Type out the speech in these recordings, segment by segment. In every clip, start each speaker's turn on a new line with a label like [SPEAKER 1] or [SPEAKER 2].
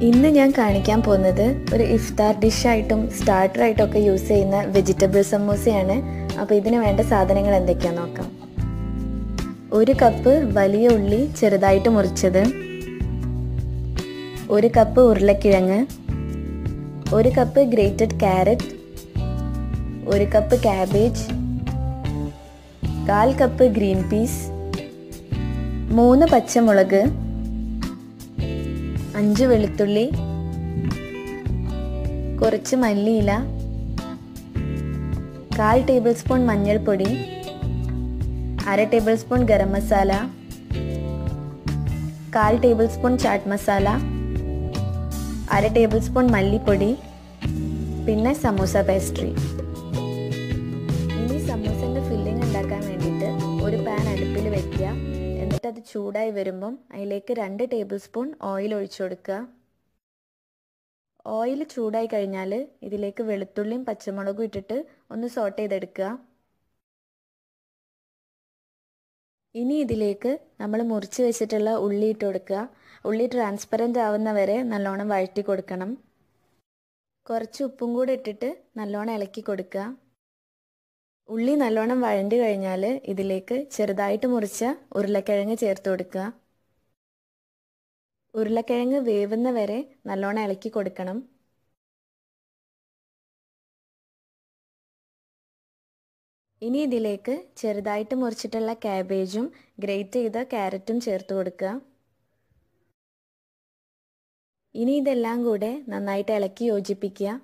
[SPEAKER 1] ഇന്ന് ഞാൻ കാണിക്കാൻ പോകുന്നത് ഒരു ഇഫ്താർ ഡിഷായിട്ടും സ്റ്റാർട്ടറായിട്ടും ഒക്കെ യൂസ് ചെയ്യുന്ന വെജിറ്റബിൾ സമൂസയാണ്. അപ്പോൾ ഇതിന് വേണ്ട സാധനങ്ങൾ എന്തൊക്കെയാണെന്ന് നോക്കാം. 1 കപ്പ് വലിയ ഉള്ളി ചെറുതായിട്ട് മുറിച്ചത്, 1 കപ്പ് ഉരുളക്കിഴങ്ങ്, 1 cup grated carrot, 1 cup cabbage, 1/4 cup green peas, 3 പച്ചമുളക്, 5 വെളുത്തുള്ളി, കുറച്ച് മല്ലിയില, 1/4 ടേബിൾ സ്പൂൺ മഞ്ഞൾപ്പൊടി, 1/2 tablespoon garam masala, 1/4 tablespoon chaat masala, 1/2 tablespoon മല്ലിപ്പൊടി, പിന്നെ സമൂസ പേസ്ട്രി. ഇനി സമൂസൻ്റെ ഫില്ലിംഗ് ഉണ്ടാക്കാൻ വേണ്ടിയിട്ട് ഒരു പാൻ അടുപ്പിൽ വെക്കുക. എന്നിട്ട് അത് ചൂടായി വരുമ്പം അതിലേക്ക് 2 ടേബിൾ സ്പൂൺ ഓയിൽ ഒഴിച്ചു കൊടുക്കുക. ഓയിൽ ചൂടായി കഴിഞ്ഞാൽ ഇതിലേക്ക് വെളുത്തുള്ളിയും പച്ചമുളകും ഇട്ടിട്ട് ഒന്ന് സോട്ട് ചെയ്തെടുക്കുക. ഇനി ഇതിലേക്ക് നമ്മൾ മുറിച്ച് വെച്ചിട്ടുള്ള ഉള്ളി ഇട്ട് കൊടുക്കുക. ഉള്ളി ട്രാൻസ്പെറൻ്റ് ആവുന്ന വരെ നല്ലോണം വഴറ്റി കൊടുക്കണം. കുറച്ച് ഉപ്പും കൂടെ ഇട്ടിട്ട് നല്ലോണം ഇളക്കി കൊടുക്കുക. ഉള്ളി നല്ലോണം വഴണ്ടി കഴിഞ്ഞാൽ ഇതിലേക്ക് ചെറുതായിട്ട് മുറിച്ച ഉരുളക്കിഴങ്ങ് ചേർത്ത് കൊടുക്കുക. ഉരുളക്കിഴങ്ങ് വേവുന്ന വരെ നല്ലോണം ഇളക്കി കൊടുക്കണം. ഇനി ഇതിലേക്ക് ചെറുതായിട്ട് മുറിച്ചിട്ടുള്ള ക്യാബേജും ഗ്രേറ്റ് ചെയ്ത ക്യാരറ്റും ചേർത്ത് കൊടുക്കുക. ഇനി ഇതെല്ലാം കൂടെ നന്നായിട്ട് ഇളക്കി യോജിപ്പിക്കുക.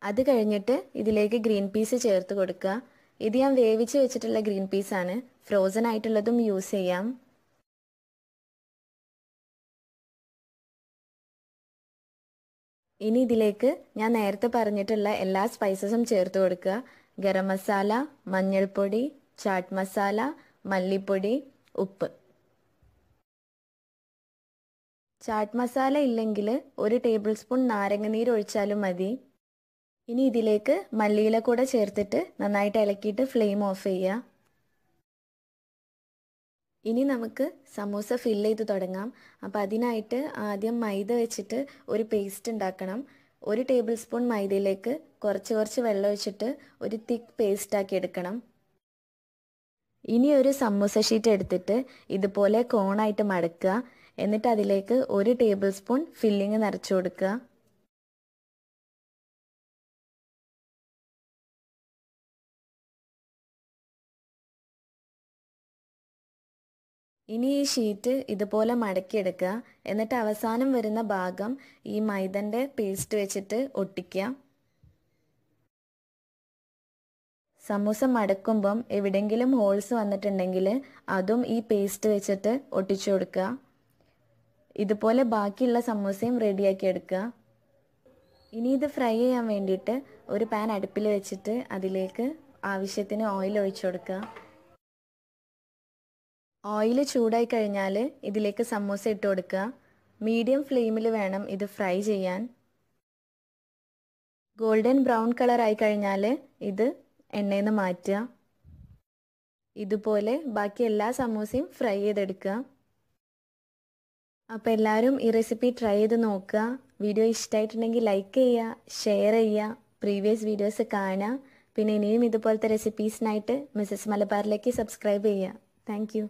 [SPEAKER 1] അത് കഴിഞ്ഞിട്ട് ഇതിലേക്ക് ഗ്രീൻ പീസ് ചേർത്ത് കൊടുക്കുക. ഇത് ഞാൻ വേവിച്ച് വെച്ചിട്ടുള്ള ഗ്രീൻ പീസാണ്. ഫ്രോസൺ ആയിട്ടുള്ളതും യൂസ് ചെയ്യാം. ഇനി ഇതിലേക്ക് ഞാൻ നേരത്തെ പറഞ്ഞിട്ടുള്ള എല്ലാ സ്പൈസസും ചേർത്ത് കൊടുക്കുക. ഗരം മസാല, മഞ്ഞൾപ്പൊടി, ചാട്ട് മസാല, മല്ലിപ്പൊടി, ഉപ്പ്. ചാട്ട് മസാല ഇല്ലെങ്കിൽ 1 ടേബിൾ സ്പൂൺ നാരങ്ങനീര് ഒഴിച്ചാലും മതി. ഇനി ഇതിലേക്ക് മല്ലിയില കൂടെ ചേർത്തിട്ട് നന്നായിട്ട് ഇളക്കിയിട്ട് ഫ്ലെയിം ഓഫ് ചെയ്യുക. ഇനി നമുക്ക് സമൂസ ഫില്ല് ചെയ്ത് തുടങ്ങാം. അപ്പോൾ അതിനായിട്ട് ആദ്യം മൈദ വെച്ചിട്ട് ഒരു പേസ്റ്റ് ഉണ്ടാക്കണം. 1 ടേബിൾ സ്പൂൺ മൈദയിലേക്ക് കുറച്ച് വെള്ളം ഒഴിച്ചിട്ട് ഒരു തിക്ക് പേസ്റ്റ് ആക്കി എടുക്കണം. ഇനി ഒരു സമൂസ ഷീറ്റ് എടുത്തിട്ട് ഇതുപോലെ കോണായിട്ട് മടക്കുക. എന്നിട്ട് അതിലേക്ക് 1 ടേബിൾ സ്പൂൺ ഫില്ലിങ് നിറച്ചു കൊടുക്കുക. ഇനി ഈ ഷീറ്റ് ഇതുപോലെ മടക്കിയെടുക്കുക. എന്നിട്ട് അവസാനം വരുന്ന ഭാഗം ഈ മൈദൻ്റെ പേസ്റ്റ് വെച്ചിട്ട് ഒട്ടിക്കുക. സമൂസ മടക്കുമ്പം എവിടെയെങ്കിലും ഹോൾസ് വന്നിട്ടുണ്ടെങ്കിൽ അതും ഈ പേസ്റ്റ് വെച്ചിട്ട് ഒട്ടിച്ചു കൊടുക്കുക. ഇതുപോലെ ബാക്കിയുള്ള സമൂസയും റെഡിയാക്കി എടുക്കുക. ഇനി ഇത് ഫ്രൈ ചെയ്യാൻ വേണ്ടിയിട്ട് ഒരു പാൻ അടുപ്പിൽ വെച്ചിട്ട് അതിലേക്ക് ആവശ്യത്തിന് ഓയിൽ ഒഴിച്ചു കൊടുക്കുക. ഓയിൽ ചൂടായി കഴിഞ്ഞാൽ ഇതിലേക്ക് സമൂസ ഇട്ട് കൊടുക്കുക. മീഡിയം ഫ്ലെയിമിൽ വേണം ഇത് ഫ്രൈ ചെയ്യാൻ. ഗോൾഡൻ ബ്രൗൺ കളറായി കഴിഞ്ഞാൽ ഇത് എണ്ണയിൽ നിന്ന് മാറ്റുക. ഇതുപോലെ ബാക്കി എല്ലാ സമൂസയും ഫ്രൈ ചെയ്തെടുക്കുക. അപ്പോൾ എല്ലാവരും ഈ റെസിപ്പി ട്രൈ ചെയ്ത് നോക്കുക. വീഡിയോ ഇഷ്ടമായിട്ടുണ്ടെങ്കിൽ ലൈക്ക് ചെയ്യുക, ഷെയർ ചെയ്യുക, പ്രീവിയസ് വീഡിയോസ് കാണുക. പിന്നെ ഇനിയും ഇതുപോലത്തെ റെസിപ്പീസിനായിട്ട് മിസ്സസ് മലബാറിലേക്ക് സബ്സ്ക്രൈബ് ചെയ്യുക. Thank you.